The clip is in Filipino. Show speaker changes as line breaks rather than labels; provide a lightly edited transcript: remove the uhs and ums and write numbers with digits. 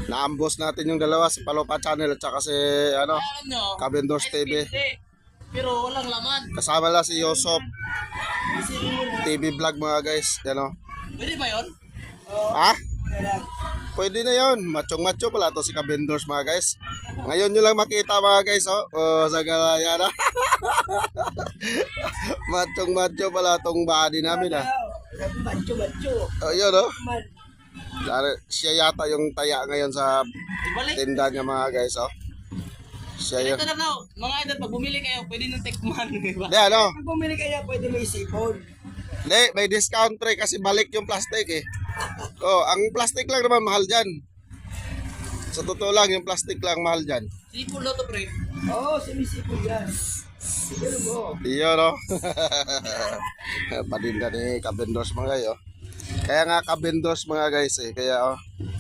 Naambos natin yung dalawa, si Palopa Channel at saka si ano,
Alam nyo,
Kabendors
ice
TV.
cream, pero walang laman.
Kasama lang si Yosop
Kasi yun,
TV vlog mga guys. Yan o.
pwede ba yun?
Ha? Pwede na yun. Machong macho pala to si Kabendors mga guys. Ngayon nyo lang makita mga guys. Sa galaya na. Machong macho pala tong body namin ah.
Bacho.
Yun o. Siya yata yung taya ngayon sa
Ibalik.
tinda niya mga guys. Siya yun.
Ito na daw, mga idol, pag bumili kayo, pwede nang tikman. Diba?
Hindi ano.
Kung bumili kaya pwede may sipon.
Hindi, may discount pre kasi balik yung plastic eh. Ang plastic lang naman mahal dyan. Sa totoo lang, yung plastic lang mahal dyan.
Sipol na to, pre.
Oo, sumisipon yan. Siguro mo.
Iyon no. Padinda ni Kabendors mga guys. Kaya nga Kabendors mga guys eh. Kaya